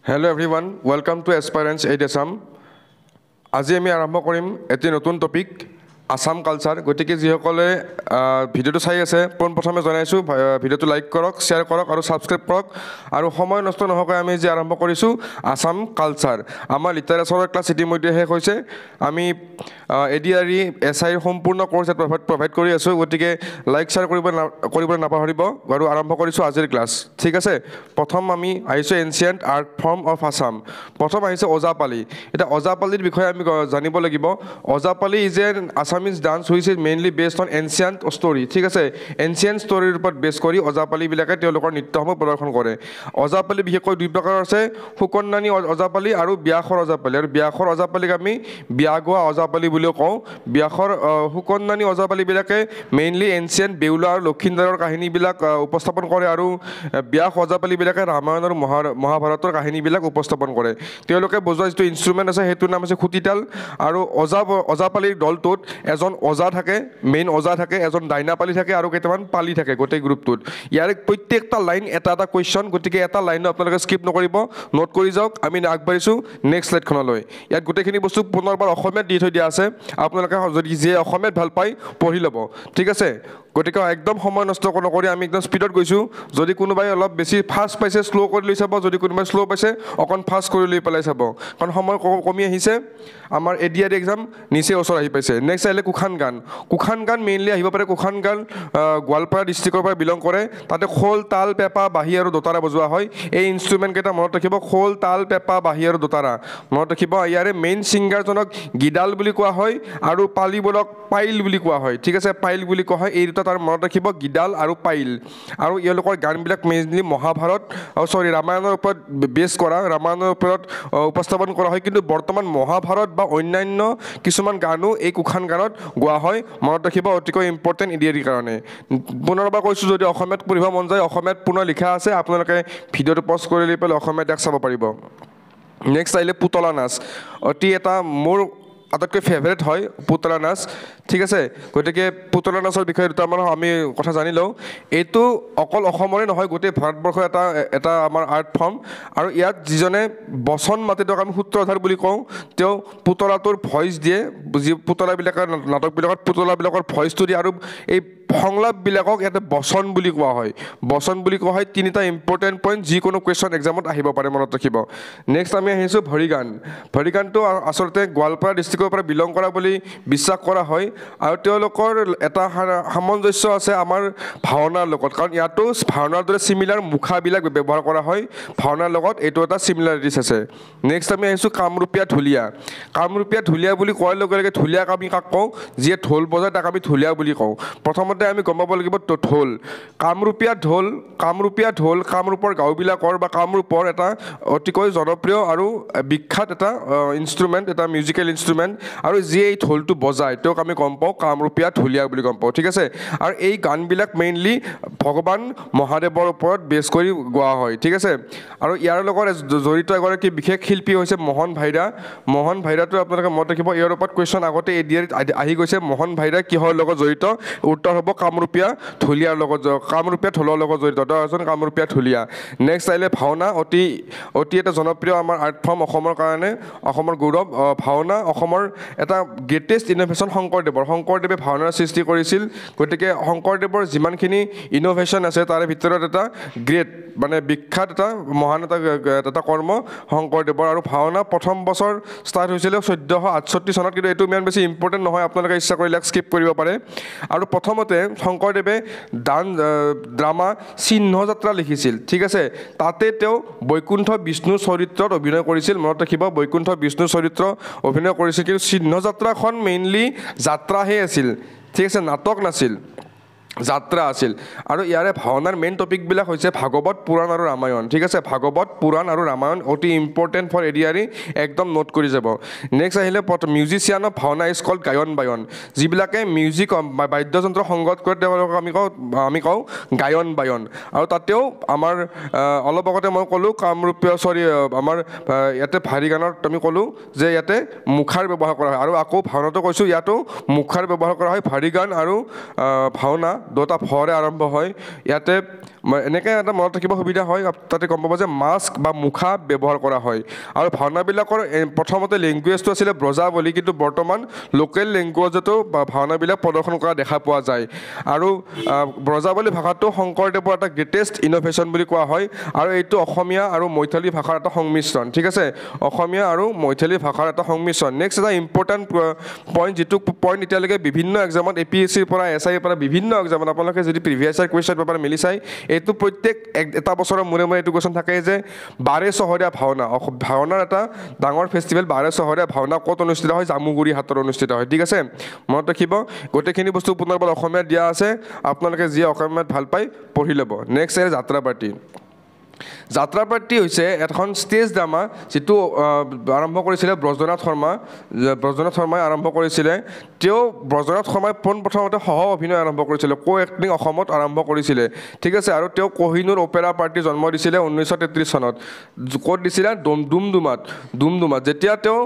Hello everyone, welcome to Aspirants Aid Assam. আজি আমি আৰম্ভ কৰিম এটি নতুন টপিক আসাম কালচাৰ গতিকে যিসকলে ভিডিঅ'টো চাই আছে পোনপ্ৰথমে জনাইছোঁ ভিডিঅ'টো লাইক কৰক শ্বেয়াৰ কৰক আৰু ছাবস্ক্ৰাইব কৰক আৰু সময় নষ্ট নহকৈ আমি যে আৰম্ভ কৰিছোঁ আসাম কালচাৰ আমাৰ লিটাৰেচাৰৰ ক্লাছ ইতিমধ্যে শেষ হৈছে আমি এডিআৰই এছআইৰ সম্পূৰ্ণ কোৰ্ছ প্ৰভাইড কৰি আছোঁ গতিকে লাইক শ্বেয়াৰ কৰিবলৈ নাপাহৰিব আৰু আৰম্ভ কৰিছোঁ আজিৰ ক্লাছ ঠিক আছে প্ৰথম আমি আহিছোঁ ancient art form of Assam প্ৰথম আহিছে ওজাপালি এটা ওজাপালিৰ বিষয়ে আমি জানিব লাগিব Ojapali is an Assamese dance which is mainly based on ancient story ঠিক আছে এনচিয়েণ্ট ষ্টৰীৰ ওপৰত বেছ কৰি ওজাপালিবিলাকে তেওঁলোকৰ নৃত্যসমূহ প্ৰদৰ্শন কৰে ওজাপালি বিশেষকৈ দুই প্ৰকাৰৰ আছে সুকন্নানী ওজাপালি আৰু ব্যাসৰ ওজাপালি আৰু ব্যাসৰ ওজাপালিক আমি বিয়া গোৱা ওজাপালি বুলিও কওঁ ব্যাসৰ সুকন্নানী ওজাপালিবিলাকে মেইনলি এনচিয়েণ্ট বেউলা আৰু লক্ষীন্দৰৰ কাহিনীবিলাক উপস্থাপন কৰে আৰু ব্যাস ওজাপালিবিলাকে ৰামায়ণ আৰু মহাভাৰতৰ কাহিনীবিলাক উপস্থাপন কৰে তেওঁলোকে বজোৱা যিটো ইনষ্ট্ৰুমেণ্ট আছে সেইটোৰ নাম হৈছে খুটিতাল আৰু ওজাপালিৰ দলটোত এজন ওজা থাকে মেইন ওজা থাকে এজন ডাইনাপালি থাকে আৰু কেইটামান পালি থাকে গোটেই গ্ৰুপটোত ইয়াৰ প্ৰত্যেকটা লাইন এটা এটা কুৱেশ্যন গতিকে এটা লাইনো আপোনালোকে স্কিপ নকৰিব নোট কৰি যাওক আমি আগবাঢ়িছোঁ নেক্সট শ্লাইডখনলৈ ইয়াত গোটেইখিনি বস্তু পুনৰবাৰ অসমীয়াত দি থৈ দিয়া আছে আপোনালোকে যদি যিয়ে অসমীয়াত ভাল পায় পঢ়ি ল'ব ঠিক আছে গতিকে একদম সময় নষ্ট নকৰি আমি একদম স্পীডত গৈছোঁ যদি কোনোবাই অলপ বেছি ফাষ্ট পাইছে শ্ল' কৰি লৈ চাব যদি কোনোবাই শ্ল' পাইছে অকণ ফাষ্ট কৰি লৈ পেলাই চাব কাৰণ সময় কমি আহিছে আমাৰ এডিআৰই এক্সাম নিচেই ওচৰ আহি পাইছে নেক্সট আহিলে কুখান গান মেইনলি আহিব পাৰে কুখান গান গোৱালপাৰা ডিষ্ট্ৰিক্টৰ পৰা বিলং কৰে তাতে খোল তাল পেঁপা বাঁহী আৰু দোতাৰা বজোৱা হয় এই ইনষ্ট্ৰুমেণ্টকেইটা মনত ৰাখিব খোল তাল পেঁপা বাঁহী আৰু দোতাৰা মনত ৰাখিব ইয়াৰে মেইন ছিংগাৰজনক গিদাল বুলি কোৱা হয় আৰু পালিবোৰক পাইল বুলি কোৱা হয় ঠিক আছে পাইল বুলি কোৱা হয় এই দুটা তাৰ মনত ৰাখিব গিদাল আৰু পাইল আৰু এওঁলোকৰ গানবিলাক মেইনলি ৰামায়ণৰ ওপৰত বেছ কৰা ৰামায়ণৰ ওপৰত উপস্থাপন কৰা হয় কিন্তু বৰ্তমান মহাভাৰত বা অন্যান্য কিছুমান গানো এই কুখান গানত গোৱা হয় মনত ৰাখিব অতিকৈ ইম্পৰ্টেণ্ট এডিআৰইৰ কাৰণে পুনৰবাৰ কৈছোঁ যদি অসমীয়াত পঢ়িব মন যায় অসমীয়াত পুনৰ লিখা আছে আপোনালোকে ভিডিঅ'টো পজ কৰি লৈ পেলাই অসমীয়াত ইয়াক চাব পাৰিব নেক্সট আহিলে পুতলা নাচ অতি এটা মোৰ আটাইতকৈ ফেভাৰেট হয় পুতলা নাচ ঠিক আছে গতিকে পুতলা নাচৰ বিষয়ে দুটামান আমি কথা জানি লওঁ এইটো অকল অসমৰে নহয় গোটেই ভাৰতবৰ্ষৰ এটা আমাৰ আৰ্ট ফৰ্ম আৰু ইয়াত যিজনে বচন মাতে তেওঁক আমি সূত্ৰধাৰ বুলি কওঁ তেওঁ পুতলাটোৰ ভইচ দিয়ে যি পুতলাবিলাকৰ নাটকবিলাকত পুতলাবিলাকৰ ভইচটো দিয়ে আৰু এই সংলাপবিলাকক ইয়াতে বচন বুলি কোৱা হয় তিনিটা ইম্পৰ্টেণ্ট পইণ্ট যিকোনো কুৱেশ্যন এক্সামত আহিব পাৰে মনত ৰাখিব নেক্সট আমি আহিছোঁ ভৰিগানটো আচলতে গোৱালপাৰা ডিষ্ট্ৰিক্টৰ পৰা বিলং কৰা বুলি বিশ্বাস কৰা হয় আৰু তেওঁলোকৰ এটা সামঞ্জস্য আছে আমাৰ ভাওনাৰ লগত কাৰণ ইয়াতো ভাওনাৰ দৰে চিমিলাৰ মুখাবিলাক ব্যৱহাৰ কৰা হয় ভাওনাৰ লগত এইটো এটা চিমিলাৰিটিছ আছে নেক্সট আমি আহিছোঁ কামৰূপীয়া ঢুলীয়া বুলি কোৱাৰ লগে লগে ঢুলীয়াক আমি কাক কওঁ যিয়ে ঢোল বজায় তাক আমি ঢুলীয়া বুলি কওঁ প্ৰথমতে আমি গম পাব লাগিব ঢোল কামৰূপীয়া ঢোল কামৰূপৰ গাঁওবিলাকৰ বা কামৰূপৰ এটা অতিকৈ জনপ্ৰিয় আৰু বিখ্যাত এটা ইনষ্ট্ৰুমেণ্ট এটা মিউজিকেল ইনষ্ট্ৰুমেণ্ট আৰু যিয়ে এই ঢোলটো বজায় তেওঁক আমি গম পাওঁ কামৰূপীয়া ঢুলীয়া বুলি গম পাওঁ ঠিক আছে আৰু এই গানবিলাক মেইনলি ভগৱান মহাদেৱৰ ওপৰত বেছ কৰি গোৱা হয় ঠিক আছে আৰু ইয়াৰ লগত জড়িত এগৰাকী বিশেষ শিল্পী হৈছে মোহন ভাইৰাটো আপোনালোকে মনত ৰাখিব ইয়াৰ ওপৰত কুৱেশ্যন আগতে এডিআৰইত আহি গৈছে মোহন ভাইৰা কিহৰ লগত জড়িত উত্তৰ হ'ব কামৰূপীয়া ঢুলীয়াৰ লগত কামৰূপীয়া ঢোলৰ লগত জড়িত তেওঁ এজন কামৰূপীয়া ঢুলীয়া নেক্সট আহিলে ভাওনা অতি এটা জনপ্ৰিয় আমাৰ আৰ্ট ফৰ্ম অসমৰ কাৰণে অসমৰ গৌৰৱ ভাওনা অসমৰ এটা গ্ৰেটেষ্ট ইন'ভেশ্যন শংকৰদেৱে ভাওনাৰ সৃষ্টি কৰিছিল গতিকে শংকৰদেৱৰ যিমানখিনি ইন'ভেশ্যন আছে তাৰে ভিতৰত এটা গ্ৰেট মানে বিখ্যাত এটা মহান এটা কৰ্ম শংকৰদেৱৰ আৰু ভাওনা প্ৰথম বছৰ ষ্টাৰ্ট হৈছিলে 1468 চনত কিন্তু এইটো ইমান বেছি ইম্পৰ্টেণ্ট নহয় আপোনালোকে ইচ্ছা কৰিলে স্কিপ কৰিব পাৰে আৰু প্ৰথমতে শংকৰদেৱে ড্ৰামা চিহ্নযাত্ৰা লিখিছিল ঠিক আছে তাতে তেওঁ বৈকুণ্ঠ বিষ্ণু চৰিত্ৰত অভিনয় কৰিছিল মনত ৰাখিব বৈকুণ্ঠ বিষ্ণু চৰিত্ৰ অভিনয় কৰিছিল কিন্তু চিহ্নযাত্ৰাখন মেইনলি যাত্ৰাহে আছিল ঠিক আছে নাটক নাছিল যাত্ৰা আছিল আৰু ইয়াৰে ভাওনাৰ মেইন টপিকবিলাক হৈছে ভাগৱত পুৰাণ আৰু ৰামায়ণ ঠিক আছে ভাগৱত পুৰাণ আৰু ৰামায়ণ অতি ইম্পৰ্টেণ্ট ফৰ এডিআৰই একদম নোট কৰি যাব নেক্সট আহিলে musician of Bhaona is called gayan bayan যিবিলাকে মিউজিক বাদ্যযন্ত্ৰ সংগত কৰে তেওঁলোকক আমি কওঁ গায়ন বায়ন আৰু তাতেও আমাৰ অলপ আগতে মই ক'লোঁ কামৰূপীয় আমাৰ ইয়াতে ভাৰী গানত আমি ক'লোঁ যে ইয়াতে মুখাৰ ব্যৱহাৰ কৰা হয় আৰু আকৌ ভাওনাটো কৈছোঁ ইয়াতো মুখাৰ ব্যৱহাৰ কৰা হয় ভাৰী গান আৰু ভাওনা দুটা ভৰে আৰম্ভ হয় ইয়াতে এনেকৈ এটা মনত ৰাখিব সুবিধা হয় তাতে গম পাব যে মাস্ক বা মুখা ব্যৱহাৰ কৰা হয় আৰু ভাওনাবিলাকৰ প্ৰথমতে লেংগুৱেজটো আছিলে ব্ৰজাৱলী কিন্তু বৰ্তমান লোকেল লেংগুৱেজতো ভাওনাবিলাক প্ৰদৰ্শন কৰা দেখা পোৱা যায় আৰু ব্ৰজাৱলী ভাষাটো শংকৰদেৱৰ এটা গ্ৰেটেষ্ট ইন'ভেশ্যন বুলি কোৱা হয় আৰু এইটো অসমীয়া আৰু মৈথালী ভাষাৰ এটা সংমিশ্ৰণ ঠিক আছে অসমীয়া আৰু মৈথালী ভাষাৰ এটা সংমিশ্ৰণ নেক্সট এটা ইম্পৰ্টেণ্ট পইণ্ট যিটো পইণ্ট এতিয়ালৈকে বিভিন্ন এক্সামত APSCৰ পৰা SIৰ পৰা বিভিন্ন এক্সামত আপোনালোকে যদি প্ৰিভিয়াছ ইয়াৰ কুৱেশ্যন পেপাৰ মিলি চাই এইটো প্ৰত্যেক এটা বছৰৰ মূৰে মূৰে এইটো কুৱেশ্যন থাকে যে বাৰে চহৰীয়া ভাওনা ভাওনাৰ এটা ডাঙৰ ফেষ্টিভেল বাৰে চহৰীয়া ভাওনা ক'ত অনুষ্ঠিত হয় জামুগুৰি হাটত অনুষ্ঠিত হয় ঠিক আছে মনত ৰাখিব গোটেইখিনি বস্তু পুনৰবাৰ অসমীয়াত দিয়া আছে আপোনালোকে যি অসমীয়াত ভাল পায় পঢ়ি ল'ব নেক্সট আছে যাত্ৰাপাৰ্টি যাত্ৰাপাৰ্টি হৈছে এখন ষ্টেজ ড্ৰামা যিটো আৰম্ভ কৰিছিলে ব্ৰজনাথ শৰ্মাই আৰম্ভ কৰিছিলে তেওঁ ব্ৰজনাথ শৰ্মাই পোনপ্ৰথমতে সহ অভিনয় আৰম্ভ কৰিছিলে এক্টিং অসমত আৰম্ভ কৰিছিলে ঠিক আছে আৰু তেওঁ কোহিনুৰ অপেৰা পাৰ্টি জন্ম দিছিলে 1933 চনত ক'ত দিছিলে ডুমডুমাত যেতিয়া তেওঁ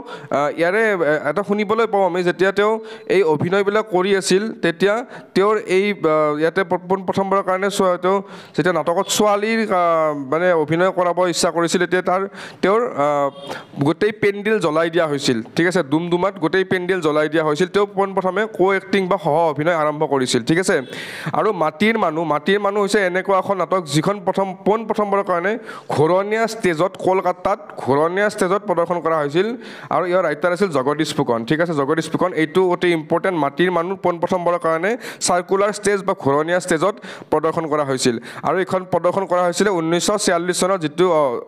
ইয়াৰে এটা শুনিবলৈ পাওঁ আমি যেতিয়া তেওঁ এই অভিনয়বিলাক কৰি আছিল তেতিয়া তেওঁৰ এই ইয়াতে পোনপ্ৰথমবাৰৰ কাৰণে তেওঁ যেতিয়া নাটকত ছোৱালীৰ মানে অভিনয় কৰাব ইচ্ছা কৰিছিল তেতিয়া তেওঁৰ গোটেই পেণ্ডেল জ্বলাই দিয়া হৈছিল ঠিক আছে ডুমডুমাত গোটেই পেণ্ডেল জ্বলাই দিয়া হৈছিল তেওঁ পোনপ্ৰথমে এক্টিং বা সহ অভিনয় আৰম্ভ কৰিছিল ঠিক আছে আৰু মাটিৰ মানুহ হৈছে এনেকুৱা এখন নাটক যিখন পোনপ্ৰথমবাৰৰ কাৰণে ঘূৰণীয়া ষ্টেজত কলকাতাত ঘূৰণীয়া ষ্টেজত প্ৰদৰ্শন কৰা হৈছিল আৰু ইয়াৰ ৰাইটাৰ আছিল জগদীশ ফুকন ঠিক আছে জগদীশ ফুকন এইটো অতি ইম্পৰ্টেণ্ট মাটিৰ মানুহ পোনপ্ৰথমবাৰৰ কাৰণে চাৰ্কুলাৰ ষ্টেজ বা ঘূৰণীয়া ষ্টেজত প্ৰদৰ্শন কৰা হৈছিল আৰু এইখন প্ৰদৰ্শন কৰা হৈছিলে 1946 চনৰ যিটো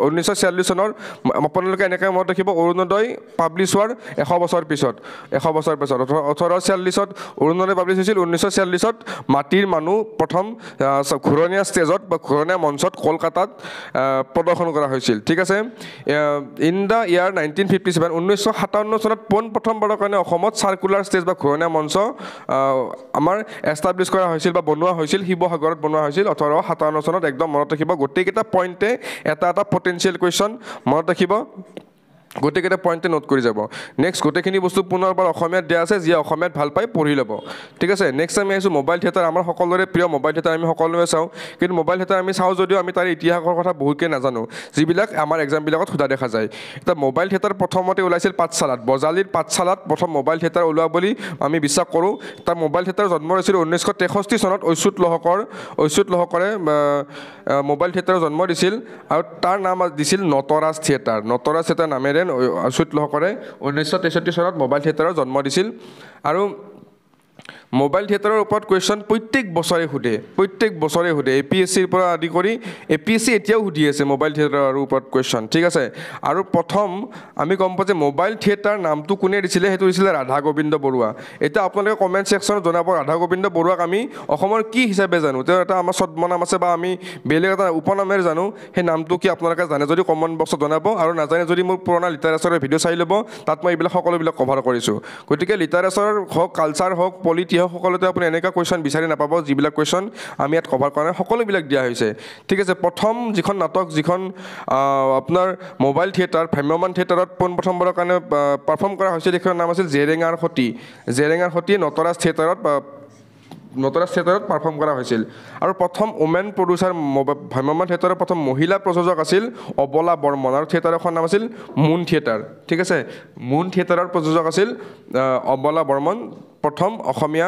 1946 চনৰ আপোনালোকে এনেকৈ মনত ৰাখিব অৰুণোদয় পাব্লিছ হোৱাৰ 100 বছৰ পিছত 1846ত অৰুণোদয় পাব্লিছ হৈছিল 1946ত মাটিৰ মানুহ প্ৰথম ঘূৰণীয়া ষ্টেজত বা ঘূৰণীয়া মঞ্চত কলকাতাত প্ৰদৰ্শন কৰা হৈছিল ঠিক আছে ইন দ্য ইয়াৰ 1957 1957 চনত পোনপ্ৰথমবাৰৰ কাৰণে অসমত চাৰ্কুলাৰ ষ্টেজ বা ঘূৰণীয়া মঞ্চ আমাৰ এষ্টাব্লিছ কৰা হৈছিল বা বনোৱা হৈছিল শিৱসাগৰত বনোৱা হৈছিল 1857 চনত একদম মনত ৰাখিব গোটেইকেইটা পইণ্টে এটা পটেঞ্চিয়েল কুৱেশ্যন মনত ৰাখিব গোটেইকেইটা পইণ্টে নোট কৰি যাব নেক্সট গোটেইখিনি বস্তু পুনৰবাৰ অসমীয়াত দিয়া আছে যিয়ে অসমীয়াত ভাল পায় পঢ়ি ল'ব ঠিক আছে নেক্সট আমি আহিছোঁ মোবাইল থিয়েটাৰ আমাৰ সকলোৰে প্ৰিয় মোবাইল থিয়েটাৰ আমি সকলোৱে চাওঁ কিন্তু মোবাইল থিয়েটাৰ আমি চাওঁ যদিও আমি তাৰ ইতিহাসৰ কথা বহুতকৈ নাজানো যিবিলাক আমাৰ এক্সামবিলাকত সোধা দেখা যায় এতিয়া মোবাইল থিয়েটাৰ প্ৰথমতে ওলাইছিল পাঠশালাত বজালীৰ পাঠশালাত প্ৰথম মোবাইল থিয়েটাৰ ওলোৱা বুলি আমি বিশ্বাস কৰোঁ তাৰ মোবাইল থিয়েটাৰ জন্ম হৈছিল 1963 চনত অচ্যুত লহকৰে মোবাইল থিয়েটাৰৰ জন্ম দিছিল আৰু তাৰ নাম দিছিল নটৰাজ থিয়েটাৰ নামেৰে অচ্যুত লহকৰে 1963 চনত মোবাইল থিয়েটাৰৰ জন্ম দিছিল আৰু মোবাইল থিয়েটাৰৰ ওপৰত কুৱেশ্যন প্ৰত্যেক বছৰে সোধে APSCৰ পৰা আদি কৰি APSC এতিয়াও সুধি আছে মোবাইল থিয়েটাৰৰ ওপৰত কুৱেশ্যন ঠিক আছে আৰু প্ৰথম আমি গম পাওঁ যে মোবাইল থিয়েটাৰ নামটো কোনে দিছিলে সেইটো দিছিলে ৰাধা গোবিন্দ বৰুৱা এতিয়া আপোনালোকে কমেণ্ট ছেকশ্যনত জনাব ৰাধা গোবিন্দ বৰুৱাক আমি অসমৰ কি হিচাপে জানো তেওঁ এটা আমাৰ ছদ্মনাম আছে বা আমি বেলেগ এটা উপনামেৰে জানো সেই নামটো কি আপোনালোকে জানে যদি কমেণ্ট বক্সত জনাব আৰু নাজানে যদি মোৰ পুৰণা লিটাৰেচাৰৰ ভিডিঅ' চাই ল'ব তাত মই এইবিলাক সকলোবিলাক কভাৰ কৰিছোঁ গতিকে লিটাৰেচাৰ হওক কালচাৰ হওক পলিটি হওক সকলোতে আপুনি এনেকুৱা কুৱেশ্যন বিচাৰি নাপাব যিবিলাক কুৱেশ্যন আমি ইয়াত কভাৰ কৰা নাই সকলোবিলাক দিয়া হৈছে ঠিক আছে প্ৰথম যিখন নাটক আপোনাৰ মোবাইল থিয়েটাৰ ভ্ৰাম্যমান থিয়েটাৰত পোনপ্ৰথমবাৰৰ কাৰণে পাৰফৰ্ম কৰা হৈছিল সেইখনৰ নাম আছিল জেৰেঙাৰ সতী নটৰাজ থিয়েটাৰত পাৰফৰ্ম কৰা হৈছিল আৰু প্ৰথম ওমেন প্ৰডিউচাৰ ভ্ৰাম্যমান থিয়েটাৰৰ প্ৰথম মহিলা প্ৰযোজক আছিল অবলা বৰ্মন আৰু থিয়েটাৰখন নাম আছিল মুন থিয়েটাৰ ঠিক আছে মুন থিয়েটাৰৰ প্ৰযোজক আছিল অবলা বৰ্মন প্ৰথম অসমীয়া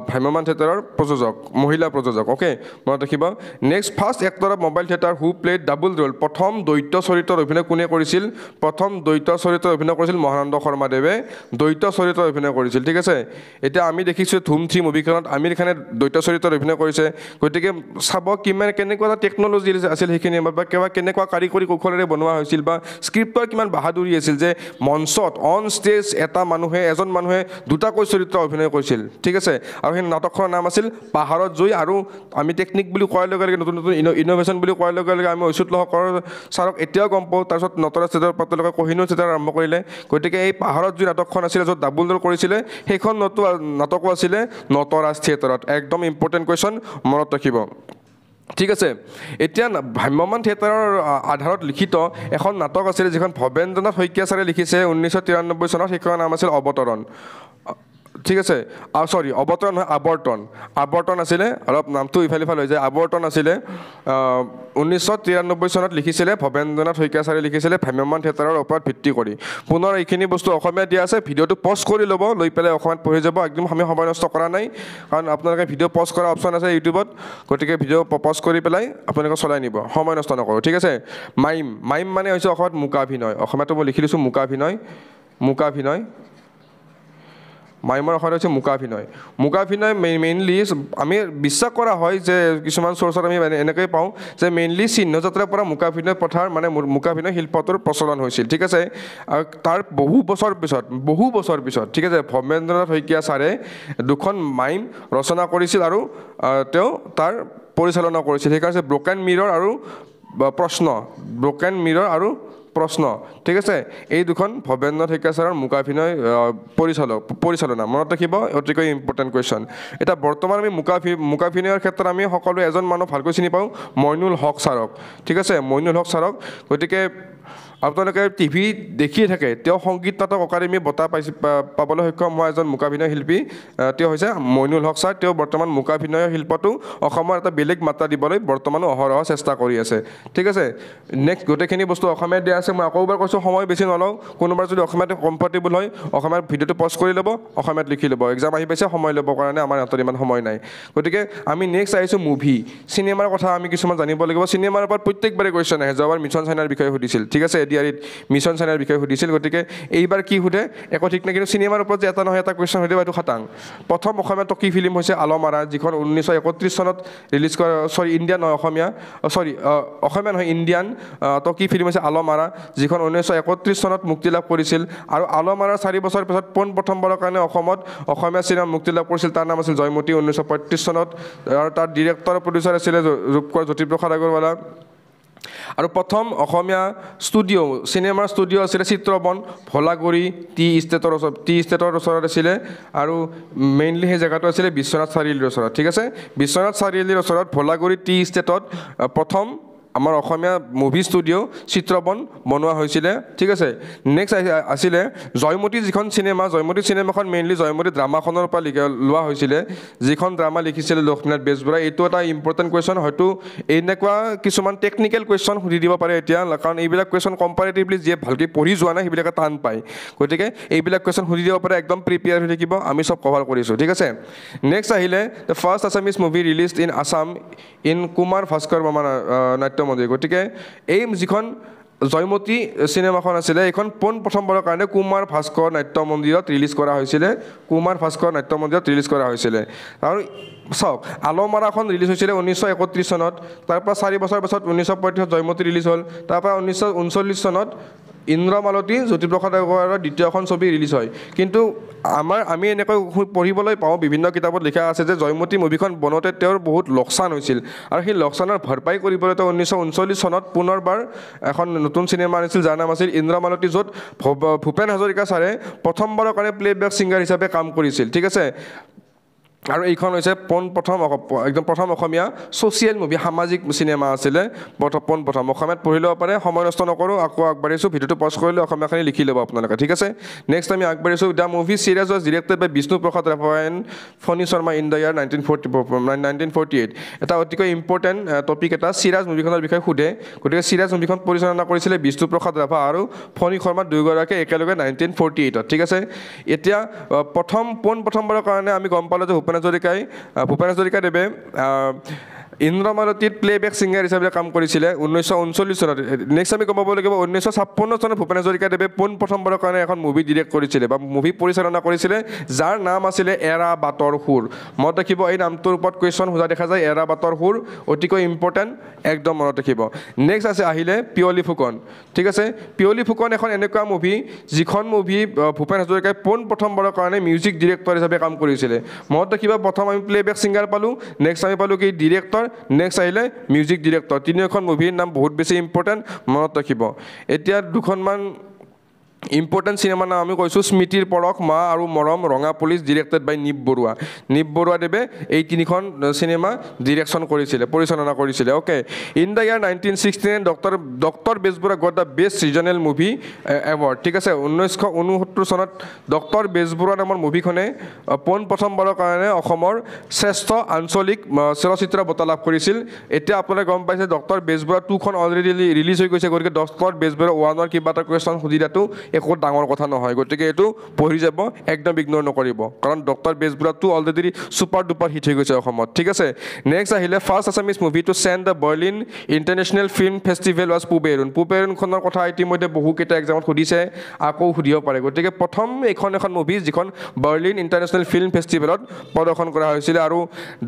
ভ্ৰাম্যমান থিয়েটাৰৰ মহিলা প্ৰযোজক অ'কে মনত ৰাখিব next first actor of mobile theatre who played double role প্ৰথম দ্বৈত চৰিত্ৰৰ অভিনয় কোনে কৰিছিল মহানন্দ শৰ্মাদেৱে দ্বৈত চৰিত্ৰৰ অভিনয় কৰিছিল ঠিক আছে এতিয়া আমি দেখিছোঁ ধুম 3 মুভিখনত আমিৰ খানে দ্বৈত চৰিত্ৰত অভিনয় কৰিছে গতিকে চাব কেনেকুৱা এটা টেকন'লজি আছিল সেইখিনি বা কেনেকুৱা কাৰিকৰী কৌশলেৰে বনোৱা হৈছিল বা স্ক্ৰিপ্টৰ কিমান বাহাদুৰি আছিল যে মঞ্চত অন ষ্টেজ এজন মানুহে দুটাকৈ চৰিত্ৰ অভিনয় কৰিছিল ঠিক আছে আৰু সেই নাটকখনৰ নাম আছিল পাহাৰত জুই আৰু আমি টেকনিক বুলি কোৱাৰ লগে লগে নতুন ইন'ভেশ্যন বুলি কোৱাৰ লগে লগে আমি অচ্যুত লহকৰ ছাৰক এতিয়াও গম পাওঁ তাৰপিছত নটৰাজ থিয়েটাৰৰ পৰা তেওঁলোকে কোহিনুৰ থিয়েটাৰ আৰম্ভ কৰিলে গতিকে এই পাহাৰত জুই নাটকখন আছিলে য'ত ডাবল ৰ'ল কৰিছিলে সেইখন নাটকো আছিলে নটৰাজ থিয়েটাৰত একদম ইম্পৰ্টেণ্ট কুৱেশ্যন মনত ৰাখিব ঠিক আছে এতিয়া ভ্ৰাম্যমান থিয়েটাৰৰ আধাৰত লিখিত এখন নাটক আছিলে যিখন ভৱেন্দ্ৰনাথ শইকীয়া ছাৰে লিখিছে 1993 চনত সেইখনৰ নাম আছিল অৱতৰণ ঠিক আছে সৰি অৱতৰণ নহয় আৱৰ্তন আছিলে অলপ নামটো ইফাল সিফাল হৈ যায় আৱৰ্তন আছিলে 1993 চনত লিখিছিলে ভৱেন্দ্ৰনাথ শইকীয়া ছাৰে লিখিছিলে ভ্ৰাম্যমাণ থিয়েটাৰৰ ওপৰত ভিত্তি কৰি পুনৰ এইখিনি বস্তু অসমীয়া দিয়া আছে ভিডিঅ'টো পজ কৰি ল'ব লৈ পেলাই অসমীয়াত পঢ়ি যাব একদম আমি সময় নষ্ট কৰা নাই কাৰণ আপোনালোকে ভিডিঅ' পজ কৰা অপশ্যন আছে ইউটিউবত গতিকে ভিডিঅ' পজ কৰি পেলাই আপোনালোকে চলাই নিব সময় নষ্ট নকৰোঁ ঠিক আছে মাইম মানে হৈছে অসমত মূকাভিনয় অসমীয়াটো মই লিখি দিছোঁ মূকাভিনয় মাইমৰ অসমত হৈছে মূকাভিনয় মেইনলি আমি বিশ্বাস কৰা হয় যে কিছুমান চ'ৰ্চত আমি এনেকৈ পাওঁ যে মেইনলি চিহ্নযাত্ৰাৰ পৰা মূকাভিনয় প্ৰথাৰ মানে মূকাভিনয় শিল্পটোৰ প্ৰচলন হৈছিল ঠিক আছে আৰু তাৰ বহু বছৰ পিছত ঠিক আছে ভৱেন্দ্ৰনাথ শইকীয়া ছাৰে দুখন মাইম ৰচনা কৰিছিল আৰু তেওঁ তাৰ পৰিচালনা কৰিছিল সেইকাৰণে ব্ৰকেন মিৰৰ আৰু প্ৰশ্ন ঠিক আছে এই দুখন ভৱেন্দ্ৰনাথ শইকীয়া ছাৰৰ মূকাভিনয় পৰিচালনা মনত ৰাখিব অতিকৈ ইম্পৰ্টেণ্ট কুৱেশ্যন এতিয়া বৰ্তমান আমি মূকাভিনয়ৰ ক্ষেত্ৰত আমি সকলোৱে এজন মানুহ ভালকৈ চিনি পাওঁ মইনুল হক ছাৰক ঠিক আছে গতিকে আপোনালোকে টিভি দেখিয়ে থাকে তেওঁ সংগীত নাটক একাডেমী বঁটা পাবলৈ সক্ষম হোৱা এজন মূকাভিনয় শিল্পী তেওঁ হৈছে মইনুল হক ছাৰ তেওঁ বৰ্তমান মূকাভিনয় শিল্পটো অসমৰ এটা বেলেগ মাত্ৰা দিবলৈ বৰ্তমানো অহৰহ চেষ্টা কৰি আছে ঠিক আছে নেক্সট গোটেইখিনি বস্তু অসমীয়াত দিয়া আছে মই আকৌ এবাৰ কৈছোঁ সময় বেছি নলওঁ কোনোবাৰ যদি অসমীয়াত কমফৰ্টেবল হয় অসমীয়াত ভিডিঅ'টো পজ কৰি ল'ব অসমীয়াত লিখি ল'ব এক্সাম আহি পাইছে সময় ল'বৰ কাৰণে আমাৰ হাতত ইমান সময় নাই গতিকে আমি নেক্সট আহিছোঁ মুভি চিনেমাৰ কথা আমি কিছুমান জানিব লাগিব চিনেমাৰ ওপৰত প্ৰত্যেকবাৰে কুৱেশ্যন আহে যোৱাবাৰ মিছন চাইনাৰ বিষয়ে সুধিছিল ঠিক আছে এডিআৰিত মিছন চাইনাৰ বিষয়ে সুধিছিল গতিকে এইবাৰ কি সোধে একো ঠিক নাই কিন্তু চিনেমাৰ ওপৰত যে এটা নহয় এটা কুৱেশ্যন সুধিব এইটো খাটাং প্ৰথম অসমীয়া টকি ফিল্ম হৈছে আলমাৰা যিখন 1931 চনত ৰিলিজ কৰা ইণ্ডিয়ান নহয় অসমীয়া নহয় ইণ্ডিয়ান টকি ফিল্ম হৈছে আলমাৰা যিখন 1931 চনত মুক্তি লাভ কৰিছিল আৰু আলমাৰাৰ 4 বছৰ পিছত প্ৰথমবাৰৰ কাৰণে অসমত অসমীয়া চিনেমা মুক্তি লাভ কৰিছিল তাৰ নাম আছিল জয়মতী 1935 চনত আৰু তাৰ ডিৰেক্টৰ প্ৰডিউচাৰ আছিলে ৰূপকোঁৱৰ জ্যোতিপ্ৰসাদ আগৰৱালা আৰু প্ৰথম অসমীয়া চিনেমাৰ ষ্টুডিঅ' আছিলে চিত্ৰবন ভোলাগুৰি টি ষ্টেটৰ ওচৰত আছিলে আৰু মেইনলি সেই জেগাটো আছিলে বিশ্বনাথ চাৰিআলিৰ ওচৰত ঠিক আছে বিশ্বনাথ চাৰিআলিৰ ওচৰত ভোলাগুৰি টি ষ্টেটত প্ৰথম আমাৰ অসমীয়া মুভি ষ্টুডিঅ' চিত্ৰবন বনোৱা হৈছিলে ঠিক আছে নেক্সট আছিলে জয়মতী যিখন চিনেমাখন মেইনলি জয়মতী ড্ৰামাখনৰ পৰা লোৱা হৈছিলে যিখন ড্ৰামা লিখিছিলে লক্ষ্মীনাথ বেজবৰুৱাই এইটো এটা ইম্পৰ্টেণ্ট কুৱেশ্যন হয়তো এনেকুৱা কিছুমান টেকনিকেল কুৱেশ্যন সুধি দিব পাৰে এতিয়া কাৰণ এইবিলাক কুৱেশ্যন কম্পাৰেটিভলি যিয়ে ভালকৈ পঢ়ি যোৱা নাই সেইবিলাকে টান পায় গতিকে এইবিলাক কুৱেশ্যন সুধি দিব পাৰে একদম প্ৰিপেয়াৰ হৈ থাকিব আমি চব কভাৰ কৰিছোঁ ঠিক আছে নেক্সট আহিলে the first Assamese movie released in Assam in Kumar Bhaskar Varma Natya Mandir গতিকে এই যিখন জয়মতী চিনেমাখন আছিলে এইখন প্ৰথমবাৰৰ কাৰণে কুমাৰ ভাস্কৰ নাট্য মন্দিৰত ৰিলিজ কৰা হৈছিলে আৰু চাওক আলমাৰাখন ৰিলিজ হৈছিলে 1931 চনত তাৰপৰা 4 বছৰ পাছত 1935 জয়মতী ৰিলিজ হ'ল তাৰপৰা 1939 চনত ইন্দ্ৰমালতী জ্যোতিপ্ৰসাদ আগৰৱালাৰ দ্বিতীয়খন ছবি ৰিলিজ হয় কিন্তু আমি এনেকৈ পঢ়িবলৈ পাওঁ বিভিন্ন কিতাপত লিখা আছে যে জয়মতী মুভিখন বনোতে তেওঁৰ বহুত লোকচান হৈছিল আৰু সেই লোকচানৰ ভৰপাই কৰিবলৈ তেওঁ 1939 চনত পুনৰবাৰ এখন নতুন চিনেমা আনিছিল যাৰ নাম আছিল ইন্দ্ৰমালতী য'ত ভূপেন হাজৰিকা ছাৰে প্ৰথমবাৰৰ কাৰণে প্লেবেক ছিংগাৰ হিচাপে কাম কৰিছিল ঠিক আছে আৰু এইখন হৈছে প্ৰথম অসমীয়া ছ'চিয়েল মুভি সামাজিক চিনেমা আছিলে প্ৰথম অসমীয়াত পঢ়ি ল'ব পাৰে সময় নষ্ট নকৰোঁ আকৌ আগবাঢ়িছোঁ ভিডিঅ'টো পজ কৰিলে অসমীয়াখিনি লিখি ল'ব আপোনালোকে ঠিক আছে নেক্সট আমি আগবাঢ়িছোঁ the movie Siraj was directed by Bishnu Prasad Rabha and Phani Sarma in the year 1948 এটা অতিকৈ ইম্পৰ্টেণ্ট টপিক এটা চিৰাজ মুভিখনৰ বিষয়ে সোধে গতিকে চিৰাজ মুভিখন পৰিচালনা কৰিছিলে বিষ্ণুপ্ৰসাদ ৰাভা আৰু ফণী শৰ্মা দুয়োগৰাকীয়ে একেলগে 1948 ঠিক আছে এতিয়া প্ৰথমবাৰৰ কাৰণে আমি গম পালোঁ যে ভূপেন হাজৰিকাদেৱে ইন্দ্ৰমালতীত প্লেবেক ছিংগাৰ হিচাপে কাম কৰিছিলে 1939 চনত নেক্সট আমি গম পাব লাগিব 1956 চনত ভূপেন হাজৰিকাদেৱে প্ৰথমবাৰৰ কাৰণে এখন মুভি ডিৰেক্ট কৰিছিলে বা মুভি পৰিচালনা কৰিছিলে যাৰ নাম আছিলে এৰা বাটৰ সুৰ মনত ৰাখিব এই নামটোৰ ওপৰত কুৱেশ্যন সোধা দেখা যায় এৰা বাটৰ সুৰ অতিকৈ ইম্পৰ্টেণ্ট একদম মনত ৰাখিব নেক্সট আহিলে পিয়লি ফুকন ঠিক আছে পিয়লি ফুকন এখন এনেকুৱা মুভি যিখন মুভি ভূপেন হাজৰিকাই প্ৰথমবাৰৰ কাৰণে মিউজিক ডিৰেক্টৰ হিচাপে কাম কৰিছিলে মনত ৰাখিব প্ৰথম আমি প্লেবেক ছিংগাৰ পালোঁ নেক্সট আমি পালোঁ কি ডিৰেক্টৰ নেক্সট আহিলে মিউজিক ডিৰেক্টৰ তিনিওখন মুভিৰ নাম বহুত বেছি ইম্পৰ্টেণ্ট মনত ৰাখিব এতিয়া দুখনমান ইম্পৰ্টেণ্ট চিনেমাৰ নাম আমি কৈছোঁ স্মৃতিৰ পৰশ, মা আৰু মৰম, ৰঙা পুলিচ, ডিৰেক্টেড বাই নিপ বৰুৱা। নিপ বৰুৱাদেৱে এই তিনিখন চিনেমা ডিৰেকশ্যন কৰিছিলে, পৰিচালনা কৰিছিলে। Okay, in the year 1969 doctor Bezbaruah got the best regional movie award. ঠিক আছে, 1969 চনত ডক্টৰ বেজবৰুৱা নামৰ মুভিখনে পোনপ্ৰথমবাৰৰ কাৰণে অসমৰ শ্ৰেষ্ঠ আঞ্চলিক চলচ্চিত্ৰ বঁটা লাভ কৰিছিল। এতিয়া আপোনালোকে গম পাইছে ডক্টৰ বেজবৰুৱা 2খন অলৰেডি ৰিলিজ হৈ গৈছে, গতিকে ডক্টৰ বেজবৰুৱা 1ৰ কিবা এটা কুৱেশ্যন সুধি দিয়াটো একো ডাঙৰ কথা নহয়, গতিকে এইটো পঢ়ি যাব, একদম ইগন'ৰ নকৰিব, কাৰণ doctor Bezbaruah 2 already super duper hit হৈ গৈছে অসমত। ঠিক আছে, নেক্সট আহিলে first Assamese movie to send the Berlin international film festival was Puberun. পূব এৰুণখনৰ কথা ইতিমধ্যে বহুকেইটা এক্সামত সুধিছে, আকৌ সুধিব পাৰে। গতিকে প্ৰথম এখন মুভি যিখন বাৰ্লিন ইণ্টাৰনেশ্যনেল ফিল্ম ফেষ্টিভেলত প্ৰদৰ্শন কৰা হৈছিলে, আৰু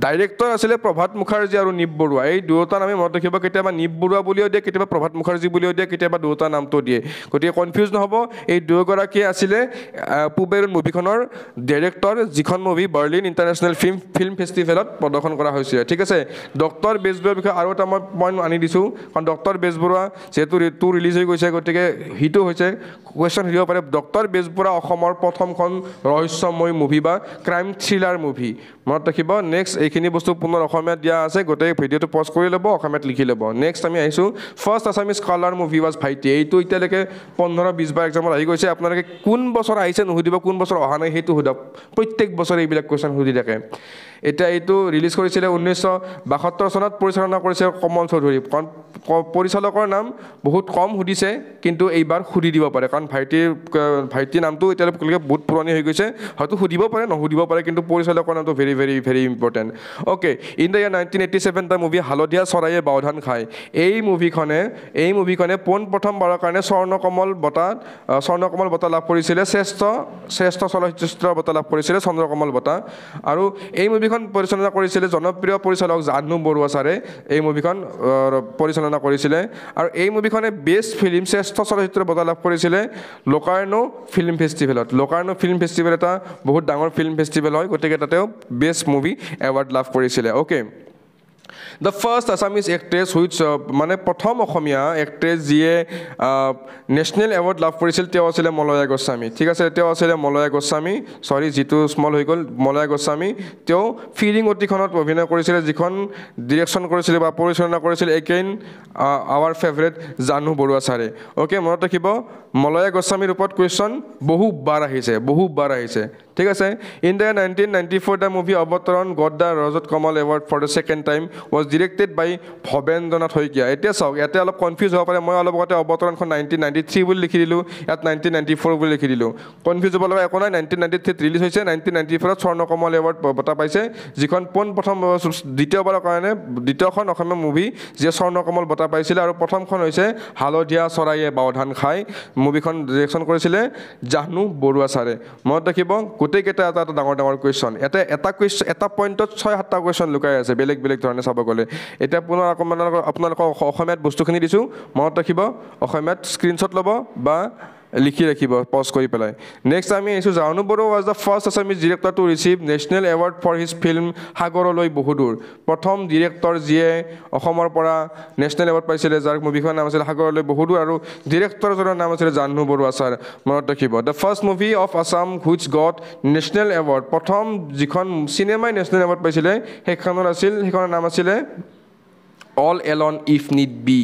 ডাইৰেক্টৰ আছিলে প্ৰভাত মুখাৰ্জী আৰু নিপ বৰুৱা। এই দুয়োটা নামে মনত ৰাখিব, কেতিয়াবা নিপ বৰুৱা বুলিও দিয়ে, কেতিয়াবা প্ৰভাত মুখাৰ্জী বুলিও দিয়ে, কেতিয়াবা দুয়োটা নামটো দিয়ে, গতিকে কনফিউজ নহ'ব। এই দুয়োগৰাকী আছিলে পূব এৰুণ মুভিখনৰ ডাইৰেক্টৰ, যিখন মুভি বাৰ্লিন ইণ্টাৰনেশ্যনেল ফিল্ম ফেষ্টিভেলত প্ৰদৰ্শন কৰা হৈছিলে। ঠিক আছে, ডক্টৰ বেজবৰুৱাৰ বিষয়ে আৰু এটা মই পইণ্ট আনি দিছোঁ, কাৰণ ডক্টৰ বেজবৰুৱা যিহেতু 2 ৰিলিজ হৈ গৈছে, গতিকে হিটো হৈছে, কুৱেশ্যন সুধিব পাৰে ডক্টৰ বেজবৰুৱা অসমৰ প্ৰথমখন ৰহস্যময় মুভি বা ক্ৰাইম থ্ৰিলাৰ মুভি, মনত ৰাখিব। নেক্সট এইখিনি বস্তু পুনৰ অসমীয়াত দিয়া আছে, গোটেই ভিডিঅ'টো পজ কৰি ল'ব, অসমীয়াত লিখি ল'ব। নেক্সট আমি আহিছোঁ first Assamese colour movie was ভাইটি। এইটো এতিয়ালৈকে 15-20 বাৰ এক্সামত আহি গৈছে, আপোনালোকে কোন বছৰ আহিছে নুসুধিব, কোন বছৰ অহা নাই সেইটো সোধক, প্ৰত্যেক বছৰে এইবিলাক কুৱেশ্যন সুধি থাকে। এতিয়া এইটো ৰিলিজ কৰিছিলে 1972 চনত, পৰিচালনা কৰিছে কমল চৌধুৰী। কাৰণ পৰিচালকৰ নাম বহুত কম সুধিছে, কিন্তু এইবাৰ সুধি দিব পাৰে, কাৰণ ভাইটি নামটো এতিয়ালৈকে বহুত পুৰণি হৈ গৈছে, হয়তো সুধিব পাৰে নুসুধিব পাৰে, কিন্তু পৰিচালকৰ নামটো very very very important. Okay, in the year 1987 the movie হালধীয়া চৰাইয়ে বাওধান খায়। এই মুভিখনে পোনপ্ৰথমবাৰৰ কাৰণে স্বৰ্ণকমল বঁটা লাভ কৰিছিলে, শ্ৰেষ্ঠ চলচ্চিত্ৰ বঁটা লাভ কৰিছিলে, চন্দ্ৰকমল বঁটা। আৰু এই মুভিখন পৰিচালনা কৰিছিলে জনপ্ৰিয় পৰিচালক জাহ্নু বৰুৱা ছাৰে, এই মুভিখন পৰিচালনা কৰিছিলে। আৰু এই মুভিখনে বেষ্ট ফিল্ম, শ্ৰেষ্ঠ চলচ্চিত্ৰ বঁটা লাভ কৰিছিলে লোকাৰ্নো ফিল্ম ফেষ্টিভেলত। লোকাৰ্নো ফিল্ম ফেষ্টিভেল এটা বহুত ডাঙৰ ফিল্ম ফেষ্টিভেল হয়, গতিকে তাতেও বেষ্ট মুভি এৱাৰ্ড লাভ কৰিছিলে। Okay, the first Assamese actress which, মানে প্ৰথম অসমীয়া এক্ট্ৰেছ যিয়ে নেশ্যনেল এৱাৰ্ড লাভ কৰিছিল, তেওঁ আছিলে মলয়া গোস্বামী। ঠিক আছে, তেওঁ আছিলে মলয়া গোস্বামী, চৰি যিটো স্মল হৈ গ'ল, মলয়া গোস্বামী। তেওঁ ফিৰিঙতিখনত অভিনয় কৰিছিলে, যিখন ডিৰেকশ্যন কৰিছিলে বা পৰিচালনা কৰিছিলে again our favourite Jahnu Barua ছাৰে। অ'কে, মনত ৰাখিব, মলয়া গোস্বামীৰ ওপৰত কুৱেশ্যন বহুবাৰ আহিছে। ঠিক আছে, in the 1994 the movie Abartan got the Rajat Kamal award for the second time was directed by Bhabendranath Saikia. এতিয়া চাওক, ইয়াতে অলপ কনফিউজ হ'ব পাৰে, মই অলপ আগতে অৱতৰণখন 1993 বুলি লিখি দিলোঁ, ইয়াত 1994 বুলি লিখি দিলোঁ, কনফিউজ হ'ব লগা একো নাই। 1993 ৰিলিজ হৈছে, 1994 স্বৰ্ণকমল এৱাৰ্ড বঁটা পাইছে, যিখন দ্বিতীয়বাৰৰ কাৰণে দ্বিতীয়খন অসমীয়া মুভি যিয়ে স্বৰ্ণকমল বঁটা পাইছিলে, আৰু প্ৰথমখন হৈছে হালধীয়া চৰাইয়ে বাওধান খায়। মুভিখন ডিৰেকশ্যন কৰিছিলে জাহ্নু বৰুৱা ছাৰে। মনত ৰাখিব, গোটেইকেইটা এটা ডাঙৰ কুৱেশ্যন, এটা পইণ্টত 6-7টা কুৱেশ্যন লুকাই আছে, বেলেগ ধৰণে চাব গ'লে। এতিয়া পুনৰ আপোনালোকক অসমীয়াত বস্তুখিনি দিছোঁ, মনত ৰাখিব, অসমীয়াত স্ক্ৰীনশ্বট ল'ব বা লিখি ৰাখিব পজ কৰি পেলাই। নেক্সট আমি আহিছোঁ, Jahnu Barua was the first Assamese director to receive national award for his film সাগৰলৈ বহুদূৰ। প্ৰথম ডিৰেক্টৰ যিয়ে অসমৰ পৰা নেশ্যনেল এৱাৰ্ড পাইছিলে, যাৰ মুভিখনৰ নাম আছিলে সাগৰলৈ বহুদূৰ, আৰু ডিৰেক্টৰজনৰ নাম আছিলে জাহ্নু বৰুৱা ছাৰ। মনত ৰাখিব, the first movie of Assam which got national award. প্ৰথম যিখন চিনেমাই নেশ্যনেল এৱাৰ্ড পাইছিলে সেইখনৰ নাম আছিলে all alone if need be.